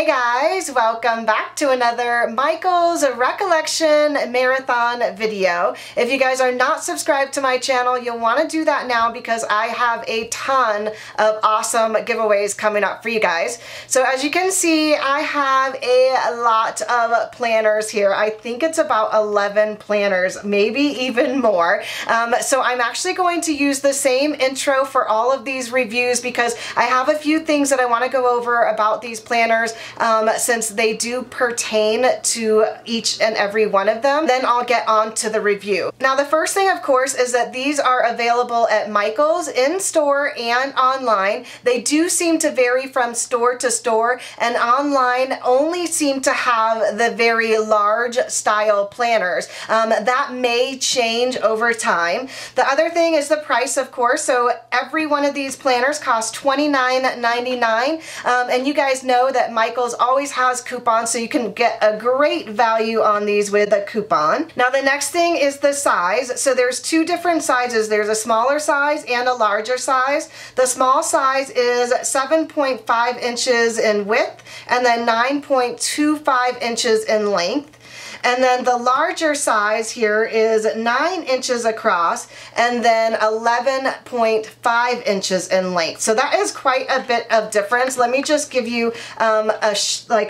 Hey guys, welcome back to another Michael's Recollection Marathon video. If you guys are not subscribed to my channel, you'll want to do that now because I have a ton of awesome giveaways coming up for you guys. So as you can see, I have a lot of planners here. I think it's about 11 planners, maybe even more. So I'm actually going to use the same intro for all of these reviews because I have a few things that I want to go over about these planners. Since they do pertain to each and every one of them, then I'll get on to the review. Now the first thing, of course, is that these are available at Michael's in store and online. They do seem to vary from store to store, and online only seem to have the very large style planners. That may change over time. The other thing is the price, of course. So every one of these planners costs $29.99, and you guys know that Michael's always has coupons, so you can get a great value on these with a coupon. Now the next thing is the size. So there's two different sizes. There's a smaller size and a larger size. The small size is 7.5 inches in width and then 9.25 inches in length. And then the larger size here is 9 inches across and then 11.5 inches in length. So that is quite a bit of difference. Let me just give you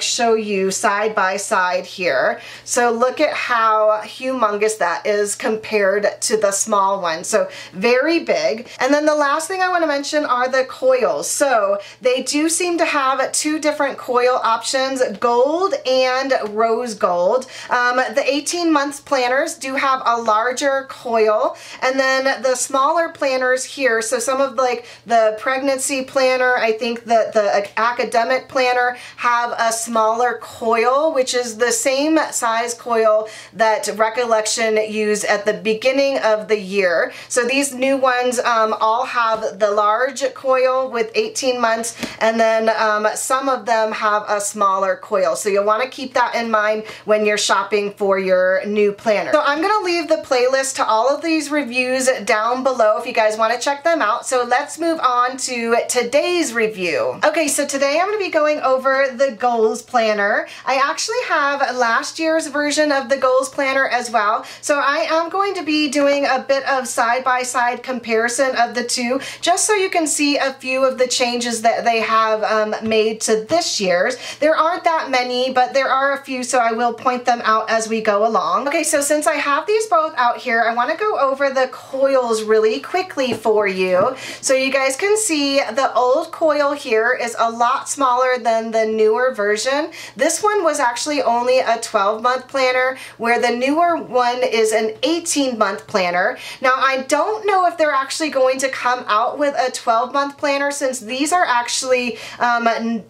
show you side by side here. So look at how humongous that is compared to the small one. So very big. And then the last thing I want to mention are the coils. So they do seem to have two different coil options, gold and rose gold. The 18 months planners do have a larger coil, and then the smaller planners here, so some of like the pregnancy planner, I think that the academic planner have a smaller coil, which is the same size coil that Recollection used at the beginning of the year. So these new ones all have the large coil with 18 months, and then some of them have a smaller coil. So you'll want to keep that in mind when you're shopping for your new planner. So I'm going to leave the playlist to all of these reviews down below if you guys want to check them out. So let's move on to today's review. Okay, so today I'm going to be going over the Goals Planner. I actually have last year's version of the Goals Planner as well. So I am going to be doing a bit of side-by-side comparison of the two, just so you can see a few of the changes that they have made to this year's. There aren't that many, but there are a few, so I will point them out as we go along. Okay, so since I have these both out here, I want to go over the coils really quickly for you. So you guys can see the old coil here is a lot smaller than the newer version. This one was actually only a 12-month planner, where the newer one is an 18-month planner. Now I don't know if they're actually going to come out with a 12-month planner, since these are actually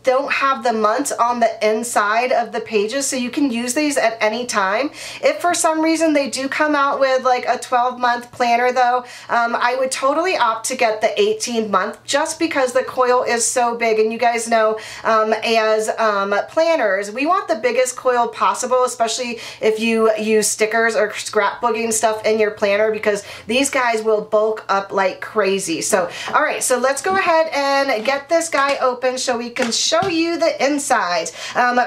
don't have the months on the inside of the pages, so you can use these at any time. If for some reason they do come out with like a 12-month planner though, I would totally opt to get the 18-month, just because the coil is so big. And you guys know as planners, we want the biggest coil possible, especially if you use stickers or scrapbooking stuff in your planner, because these guys will bulk up like crazy. So alright, so let's go ahead and get this guy open so we can show you the insides.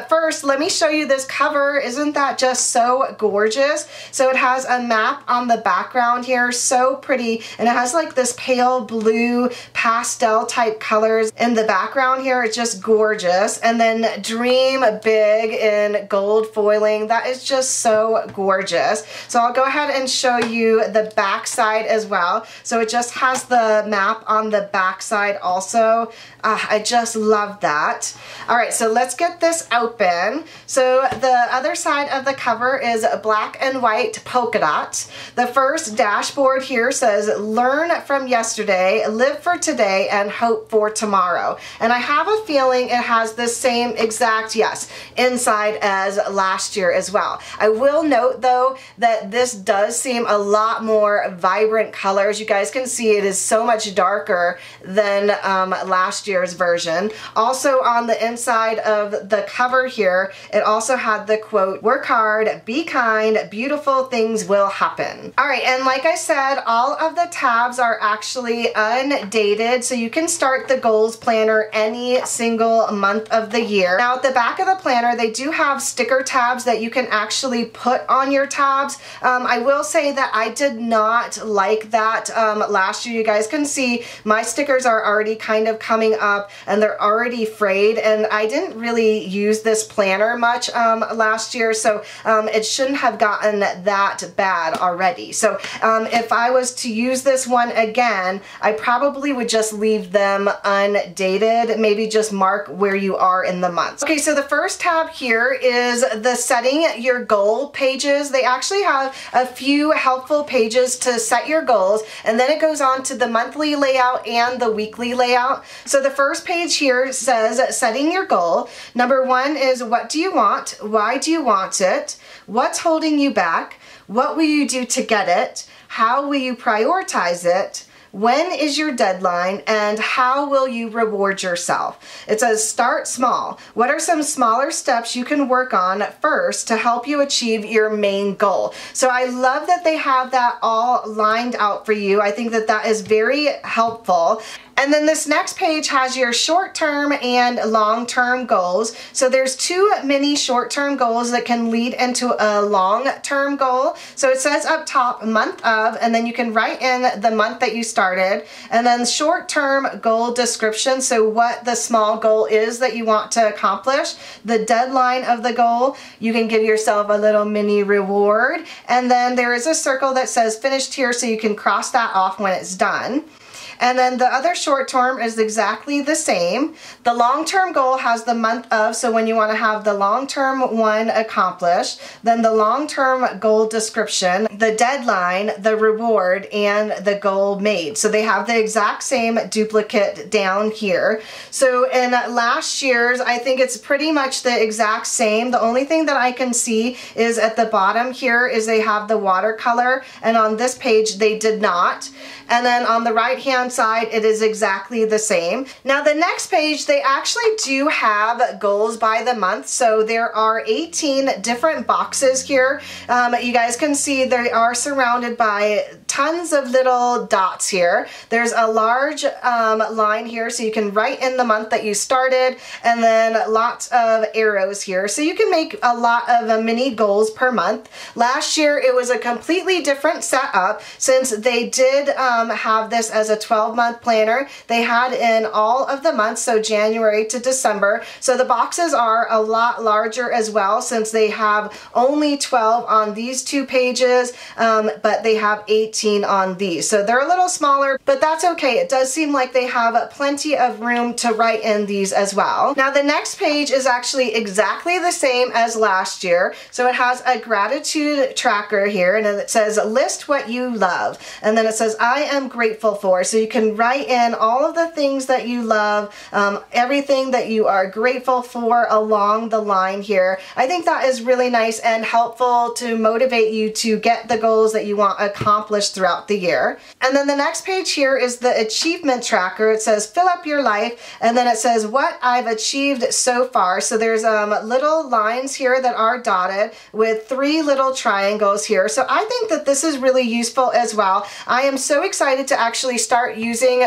First, let me show you this cover. Isn't that just so gorgeous? So it has a map on the background here, so pretty, and it has like this pale blue pastel type colors in the background here. It's just gorgeous. And then Dream big in gold foiling. That is just so gorgeous. So I'll go ahead and show you the back side as well. So it just has the map on the back side also. I just love that. All right, so let's get this open. So the other side of the cover is black and white polka dots. The first dashboard here says, learn from yesterday, live for today, and hope for tomorrow. And I have a feeling it has the same exact, yes, inside as last year as well. I will note though that this does seem a lot more vibrant colors. You guys can see it is so much darker than last year's version. Also on the inside of the cover here, it also had the quote, work hard hard, be kind, beautiful things will happen. All right, and like I said, all of the tabs are actually undated, so you can start the goals planner any single month of the year. Now at the back of the planner, they do have sticker tabs that you can actually put on your tabs. I will say that I did not like that last year. You guys can see my stickers are already kind of coming up and they're already frayed, and I didn't really use this planner much last year, so it shouldn't have gotten that bad already. So if I was to use this one again, I probably would just leave them undated, maybe just mark where you are in the months. Okay, so the first tab here is the setting your goal pages. They actually have a few helpful pages to set your goals, and then it goes on to the monthly layout and the weekly layout. So the first page here says setting your goal. Number 1 is what do you want? Why do you want it? What's holding you back? What will you do to get it? How will you prioritize it? When is your deadline, and how will you reward yourself? It says start small. What are some smaller steps you can work on first to help you achieve your main goal? So I love that they have that all lined out for you. I think that that is very helpful. And then this next page has your short-term and long-term goals. So there's 2 mini short-term goals that can lead into a long-term goal. So it says up top month of, and then you can write in the month that you started, and then short-term goal description, so what the small goal is that you want to accomplish, the deadline of the goal, you can give yourself a little mini reward, and then there is a circle that says finished here, so you can cross that off when it's done. And then the other short term is exactly the same. The long-term goal has the month of, so when you want to have the long-term one accomplished, then the long-term goal description, the deadline, the reward, and the goal made. So they have the exact same duplicate down here. So in last year's, I think it's pretty much the exact same. The only thing that I can see is at the bottom here is they have the watercolor, and on this page they did not. And then on the right hand side, it is exactly the same. Now the next page, they actually do have goals by the month. So there are 18 different boxes here. You guys can see they are surrounded by tons of little dots here. There's a large line here, so you can write in the month that you started, and then lots of arrows here. So you can make a lot of mini goals per month. Last year, it was a completely different setup since they did have this as a 12-month planner. They had in all of the months, so January to December. So the boxes are a lot larger as well since they have only 12 on these 2 pages, but they have 18 on these. So they're a little smaller, but that's okay. It does seem like they have plenty of room to write in these as well. Now the next page is actually exactly the same as last year. So it has a gratitude tracker here, and it says list what you love. And then it says I am grateful for. So you can write in all of the things that you love, everything that you are grateful for along the line here. I think that is really nice and helpful to motivate you to get the goals that you want accomplished throughout the year. And then the next page here is the achievement tracker. It says fill up your life, and then it says what I've achieved so far. So there's little lines here that are dotted with 3 little triangles here. So I think that this is really useful as well. I am so excited to actually start using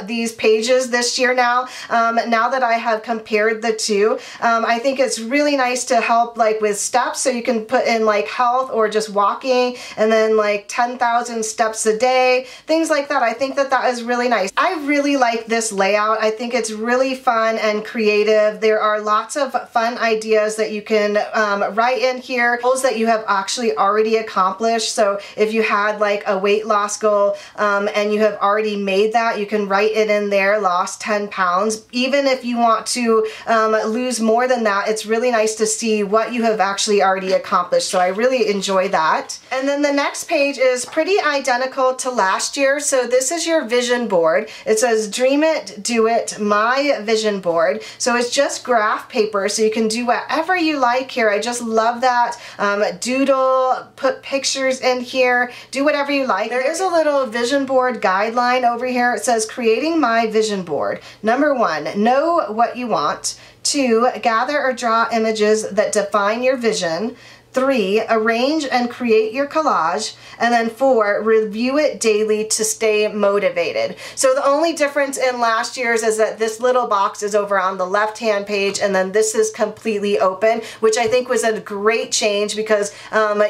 these pages this year now that I have compared the 2. I think it's really nice to help like with steps, so you can put in like health or just walking, and then like 10,000 steps a day, things like that. I think that that is really nice. I really like this layout. I think it's really fun and creative. There are lots of fun ideas that you can write in here, goals that you have actually already accomplished. So if you had like a weight loss goal and you have already made that, you can write it in there, lost 10 pounds. Even if you want to lose more than that, it's really nice to see what you have actually already accomplished. So I really enjoy that. And then the next page is pretty identical to last year. So this is your vision board. It says dream it, do it, my vision board. So it's just graph paper, so you can do whatever you like here. I just love that. Doodle, put pictures in here, do whatever you like. There is a little vision board guideline over here. It says creating my vision board. Number 1, know what you want. 2, gather or draw images that define your vision. 3, arrange and create your collage. And then 4, review it daily to stay motivated. So the only difference in last year's is that this little box is over on the left-hand page, and then this is completely open, which I think was a great change because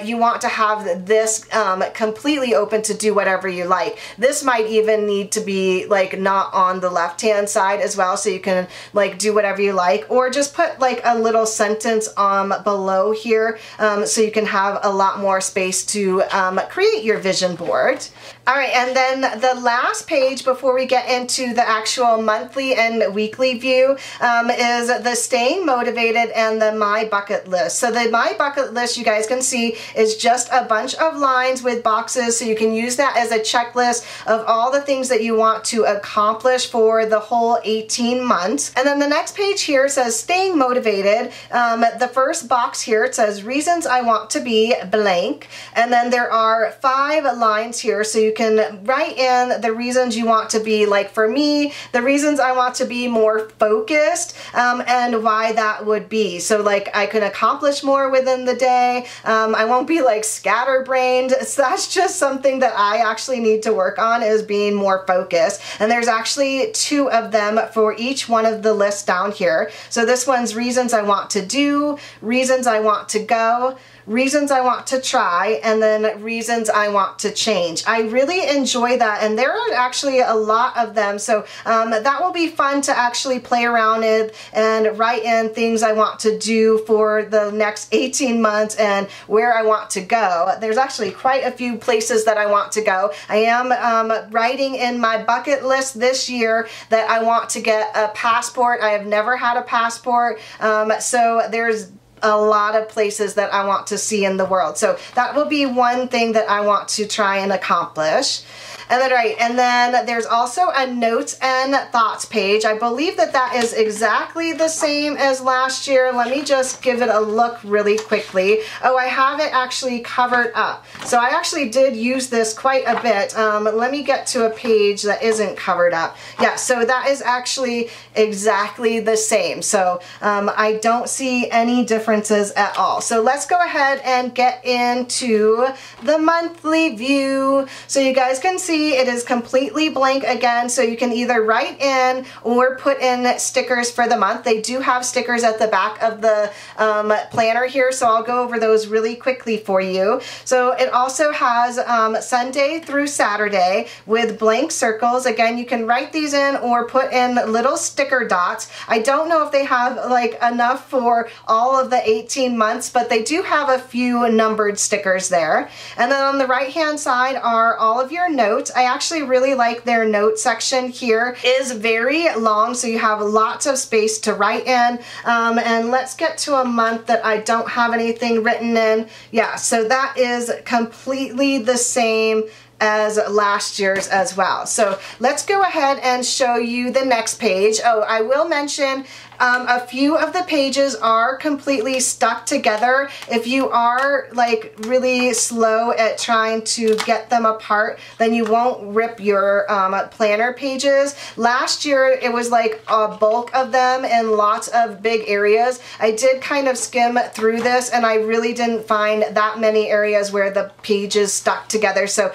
you want to have this completely open to do whatever you like. This might even need to be like not on the left-hand side as well, so you can like do whatever you like, or just put like a little sentence below here so you can have a lot more space to create your vision board. All right, and then the last page before we get into the actual monthly and weekly view is the staying motivated and the my bucket list. So the my bucket list, you guys can see, is just a bunch of lines with boxes, so you can use that as a checklist of all the things that you want to accomplish for the whole 18 months. And then the next page here says staying motivated. The first box here, it says reasons I want to be blank, and then there are 5 lines here, so you can write in the reasons you want to be. Like for me, the reasons I want to be more focused and why that would be. So like I can accomplish more within the day. I won't be like scatterbrained. So that's just something that I actually need to work on, is being more focused. And there's actually 2 of them for each one of the lists down here. So this one's reasons I want to do, reasons I want to go, reasons I want to try, and then reasons I want to change. I really enjoy that, and there are actually a lot of them, so that will be fun to actually play around with and write in things I want to do for the next 18 months and where I want to go. There's actually quite a few places that I want to go. I am writing in my bucket list this year that I want to get a passport. I have never had a passport, so there's a lot of places that I want to see in the world. So that will be one thing that I want to try and accomplish. And then there's also a notes and thoughts page. I believe that that is exactly the same as last year. Let me just give it a look really quickly. Oh, I have it actually covered up. So I actually did use this quite a bit. Let me get to a page that isn't covered up. Yeah, so that is actually exactly the same. So I don't see any differences at all. So let's go ahead and get into the monthly view. So you guys can see it is completely blank again, so you can either write in or put in stickers for the month. They do have stickers at the back of the planner here, so I'll go over those really quickly for you. So it also has Sunday through Saturday with blank circles. Again, you can write these in or put in little sticker dots. I don't know if they have like enough for all of the 18 months, but they do have a few numbered stickers there. And then on the right hand side are all of your notes. I actually really like their note section here. It is very long, so you have lots of space to write in. And let's get to a month that I don't have anything written in. Yeah, so that is completely the same as last year's as well. So let's go ahead and show you the next page. Oh, I will mention a few of the pages are completely stuck together. If you are like really slow at trying to get them apart, then you won't rip your planner pages. Last year it was like a bulk of them in lots of big areas. I did kind of skim through this and I really didn't find that many areas where the pages stuck together. So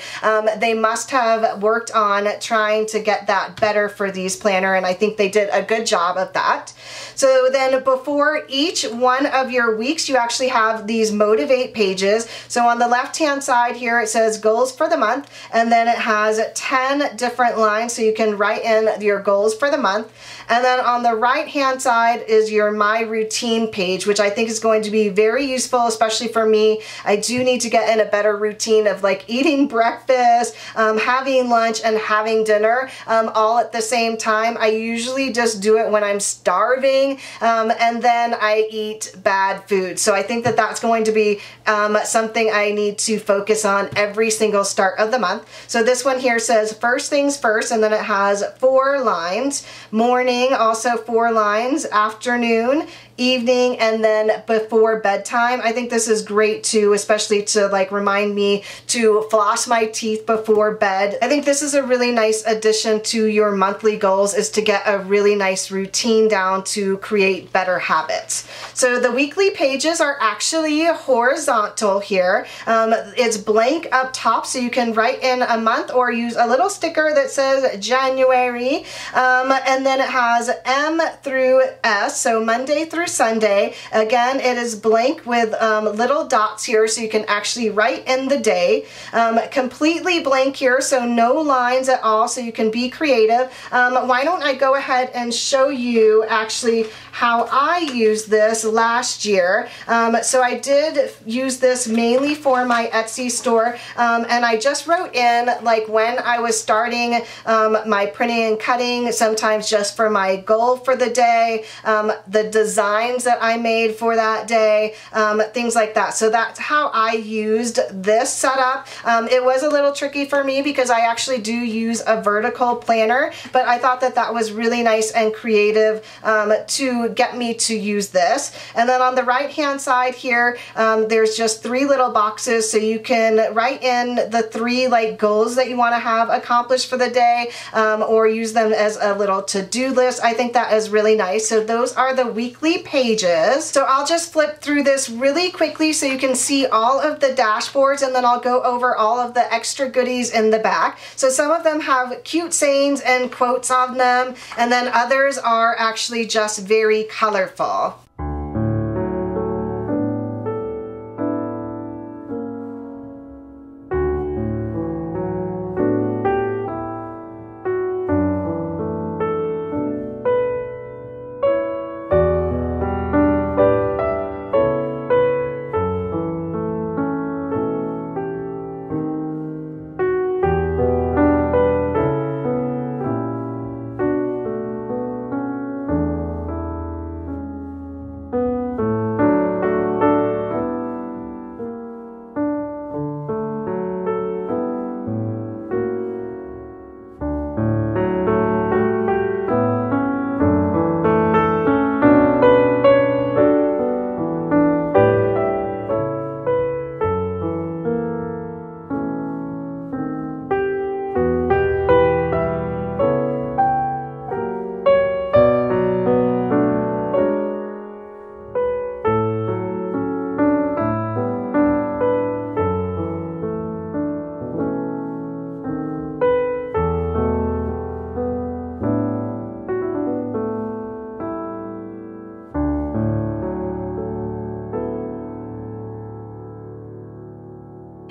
they must have worked on trying to get that better for these planner, and I think they did a good job of that. So then before each one of your weeks, you actually have these motivate pages. So on the left hand side here, it says goals for the month, and then it has 10 different lines, so you can write in your goals for the month. And then on the right hand side is your my routine page, which I think is going to be very useful, especially for me. I do need to get in a better routine of like eating breakfast, having lunch, and having dinner all at the same time. I usually just do it when I'm starving, and then I eat bad food. So I think that that's going to be something I need to focus on every single start of the month. So this one here says first things first, and then it has 4 lines. Morning, also 4 lines. Afternoon, evening, and then before bedtime. I think this is great too, especially to like remind me to floss my teeth before bed. I think this is a really nice addition to your monthly goals, is to get a really nice routine down to create better habits. So the weekly pages are actually horizontal here. It's blank up top, so you can write in a month or use a little sticker that says January, and then it has M through S, so Monday through Sunday. Again, it is blank with little dots here, so you can actually write in the day. Completely blank here, so no lines at all, so you can be creative. Why don't I go ahead and show you actually how I used this last year. So I did use this mainly for my Etsy store, and I just wrote in like when I was starting my printing and cutting, sometimes just for my goal for the day, the designs that I made for that day, things like that. So that's how I used this setup. It was a little tricky for me because I actually do use a vertical planner, but I thought that that was really nice and creative to get me to use this. And then on the right hand side here, there's just 3 little boxes, so you can write in the 3 like goals that you want to have accomplished for the day, or use them as a little to-do list. I think that is really nice. So those are the weekly pages. So I'll just flip through this really quickly so you can see all of the dashboards, and then I'll go over all of the extra goodies in the back. So some of them have cute sayings and quotes on them, and then others are actually just very colorful.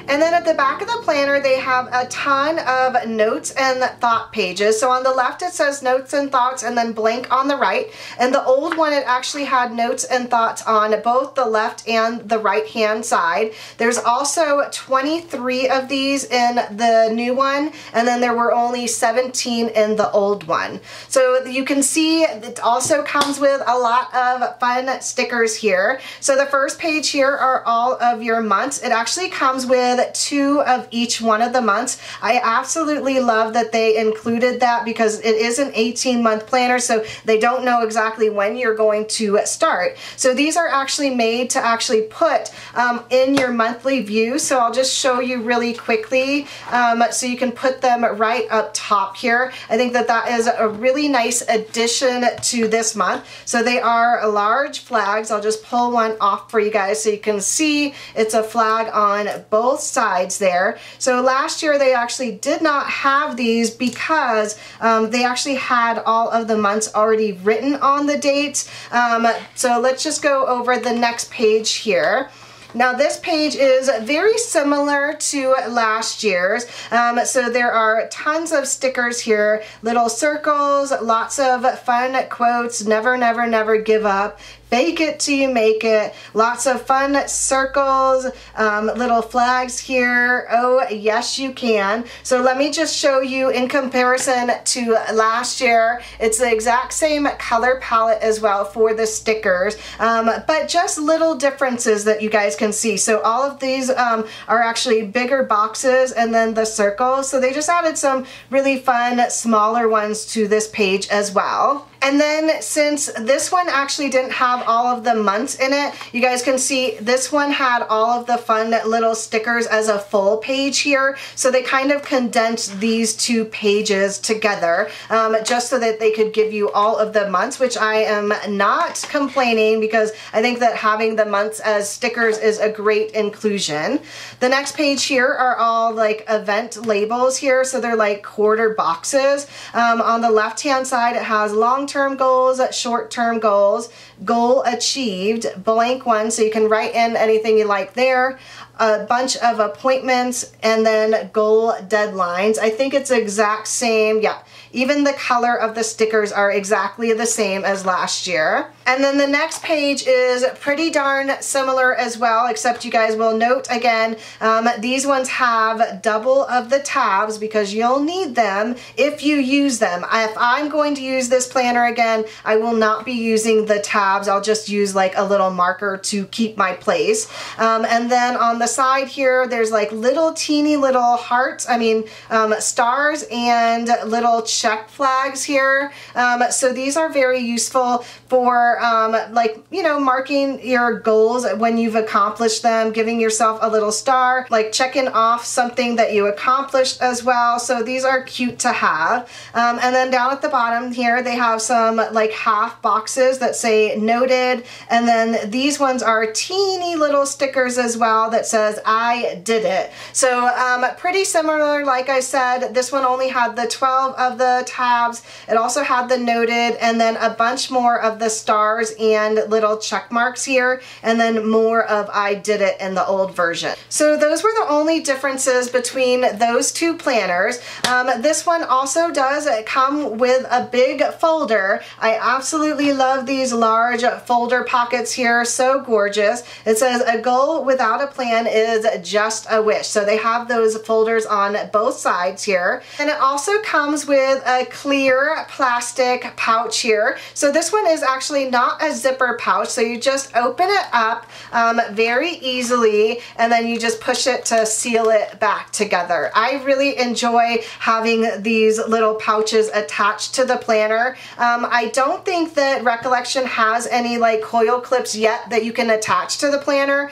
And then at the back of the planner, they have a ton of notes and thought pages. So on the left, it says notes and thoughts, and then blank on the right. And the old one, it actually had notes and thoughts on both the left and the right hand side. There's also 23 of these in the new one, and then there were only 17 in the old one. So you can see it also comes with a lot of fun stickers here. So the first page here are all of your months. It actually comes with 2 of each one of the months. I absolutely love that they included that because it is an 18-month planner, so they don't know exactly when you're going to start. So these are actually made to actually put in your monthly view. So I'll just show you really quickly so you can put them right up top here. I think that that is a really nice addition to this month. So they are large flags. I'll just pull one off for you guys so you can see it's a flag on both sides there. So last year they actually did not have these because they actually had all of the months already written on the dates. So let's just go over the next page here. Now this page is very similar to last year's. So there are tons of stickers here, little circles, lots of fun quotes, never, never, never give up. Fake it till you make it. Lots of fun circles, little flags here. Oh, yes, you can. So let me just show you in comparison to last year. It's the exact same color palette as well for the stickers, but just little differences that you guys can see. So all of these are actually bigger boxes, and then the circles. So they just added some really fun, smaller ones to this page as well. And then since this one actually didn't have all of the months in it, you guys can see this one had all of the fun little stickers as a full page here. So they kind of condensed these two pages together just so that they could give you all of the months, which I am not complaining because I think that having the months as stickers is a great inclusion. The next page here are all like event labels here. So they're like quarter boxes. On the left hand side, it has long-term goals, short-term goals, goal achieved, blank one, so you can write in anything you like there, a bunch of appointments, and then goal deadlines. I think it's exact same, yeah. Even the color of the stickers are exactly the same as last year. And then the next page is pretty darn similar as well, except you guys will note again, these ones have double of the tabs because you'll need them if you use them. If I'm going to use this planner again, I will not be using the tabs. I'll just use like a little marker to keep my place. And then on the side here, there's like little teeny little hearts, stars and little check flags here. So these are very useful for marking your goals when you've accomplished them, giving yourself a little star, like checking off something that you accomplished as well. So these are cute to have. And then down at the bottom here, they have some like half boxes that say noted. And then these ones are teeny little stickers as well that says I did it. So pretty similar, like I said. This one only had the 12 of the tabs. It also had the noted and then a bunch more of the stars and little check marks here, and then more of I did it in the old version. So those were the only differences between those two planners. This one also does come with a big folder. I absolutely love these large folder pockets here, so gorgeous. It says a goal without a plan is just a wish. So they have those folders on both sides here. And it also comes with a clear plastic pouch here. So this one is actually not a zipper pouch, so you just open it up very easily and then you just push it to seal it back together. I really enjoy having these little pouches attached to the planner. I don't think that Recollection has any like coil clips yet that you can attach to the planner.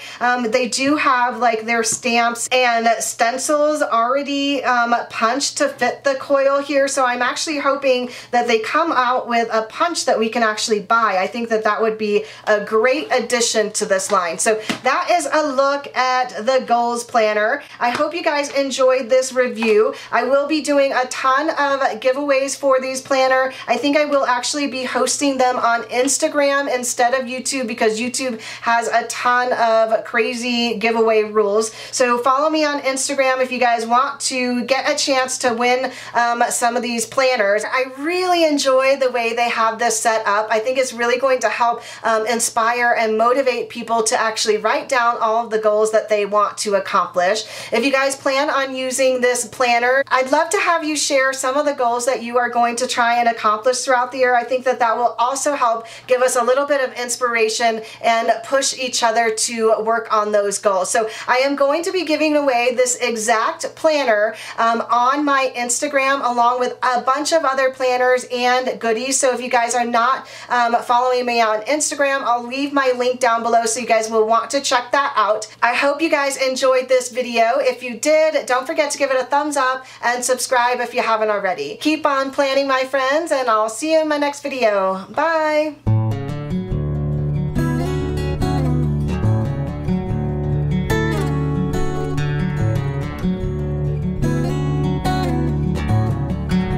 They do have like their stamps and stencils already punched to fit the coil here, so I'm actually hoping that they come out with a punch that we can actually buy. I think that that would be a great addition to this line. So that is a look at the Goals Planner. I hope you guys enjoyed this review. I will be doing a ton of giveaways for these planner. I think I will actually be hosting them on Instagram instead of YouTube because YouTube has a ton of crazy giveaway rules. So follow me on Instagram if you guys want to get a chance to win some of these planners. I really enjoy the way they have this set up. I think it's really going to help inspire and motivate people to actually write down all of the goals that they want to accomplish. If you guys plan on using this planner, I'd love to have you share some of the goals that you are going to try and accomplish throughout the year. I think that that will also help give us a little bit of inspiration and push each other to work on those goals. So I am going to be giving away this exact planner on my Instagram along with a bunch of other planners and goodies. So if you guys are not following me on Instagram, I'll leave my link down below so you guys will want to check that out. I hope you guys enjoyed this video. If you did, don't forget to give it a thumbs up and subscribe if you haven't already. Keep on planning, my friends, and I'll see you in my next video. Bye!